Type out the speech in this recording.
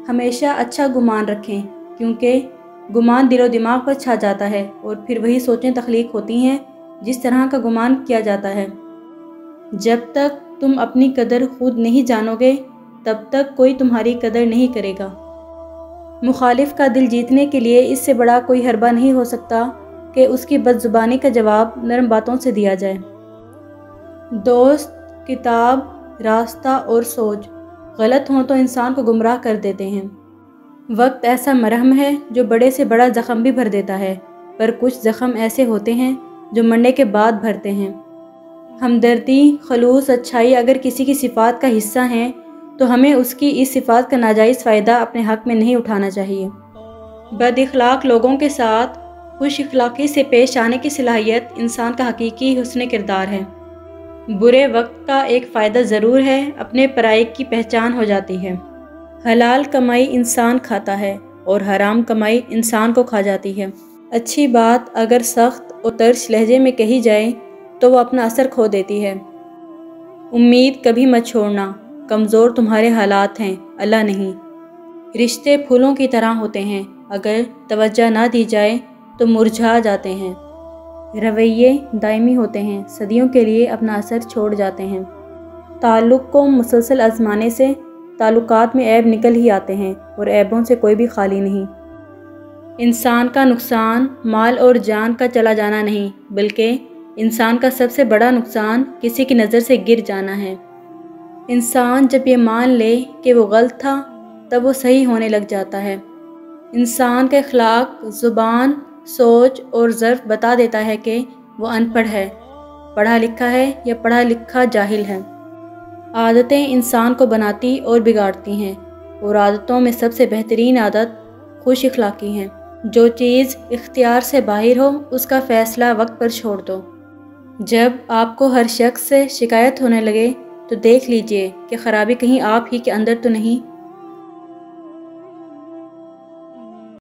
ہمیشہ اچھا گمان رکھیں، کیونکہ گمان دل و دماغ پر چھا جاتا ہے اور پھر وہی سوچیں تخلیق ہوتی ہیں جس طرح کا گمان کیا جاتا ہے۔ جب تک تم اپنی قدر خود نہیں جانو گے تب تک کوئی تمہاری قدر نہیں کرے گا۔ مخالف کا دل جیتنے کے لیے اس سے بڑا کوئی حربہ نہیں ہو سکتا کہ اس کی بد زبانی کا جواب نرم باتوں سے دیا جائے۔ دوست، کتاب، راستہ اور سوچ غلط ہوں تو انسان کو گمراہ کر دیتے ہیں۔ وقت ایسا مرہم ہے جو بڑے سے بڑا زخم بھی بھر دیتا ہے، پر کچھ زخم ایسے ہوتے ہیں جو مرنے کے بعد بھرتے ہیں۔ ہمدردی، خلوص، اچھائی اگر کسی کی صفات کا حصہ ہیں تو ہمیں اس کی اس صفات کا ناجائز فائدہ اپنے حق میں نہیں اٹھانا چاہیے۔ بد اخلاق لوگوں کے ساتھ خوش اخلاقی سے پیش آنے کی صلاحیت انسان کا حقیقی حسن کردار ہے۔ برے وقت کا ایک فائدہ ضرور ہے، اپنے پرائی کی پہچان ہو جاتی ہے۔ حلال کمائی انسان کھاتا ہے اور حرام کمائی انسان کو کھا جاتی ہے۔ اچھی بات اگر سخت اور ترش لہجے میں کہی جائے تو وہ اپنا اثر کھو دیتی ہے۔ امید کبھی مت چھوڑنا، کمزور تمہارے حالات ہیں، اللہ نہیں۔ رشتے پھولوں کی طرح ہوتے ہیں، اگر توجہ نہ دی جائے تو مرجھا جاتے ہیں۔ رویے دائمی ہوتے ہیں، صدیوں کے لیے اپنا اثر چھوڑ جاتے ہیں۔ تعلق کو مسلسل آزمانے سے تعلقات میں عیب نکل ہی آتے ہیں اور عیبوں سے کوئی بھی خالی نہیں۔ انسان کا نقصان مال اور جان کا چلا جانا نہیں، بلکہ انسان کا سب سے بڑا نقصان کسی کی نظر سے گر جانا ہے۔ انسان جب یہ مان لے کہ وہ غلط تھا تب وہ صحیح ہونے لگ جاتا ہے۔ انسان کا اخلاق، زبان، سوچ اور ظرف بتا دیتا ہے کہ وہ ان پڑھ ہے، پڑھا لکھا ہے یا پڑھا لکھا جاہل ہے۔ عادتیں انسان کو بناتی اور بگاڑتی ہیں، اور عادتوں میں سب سے بہترین عادت خوش اخلاقی ہے۔ جو چیز اختیار سے باہر ہو اس کا فیصلہ وقت پر چھوڑ دو۔ جب آپ کو ہر شخص سے شکایت ہونے لگے تو دیکھ لیجئے کہ خرابی کہیں آپ ہی کے اندر تو نہیں۔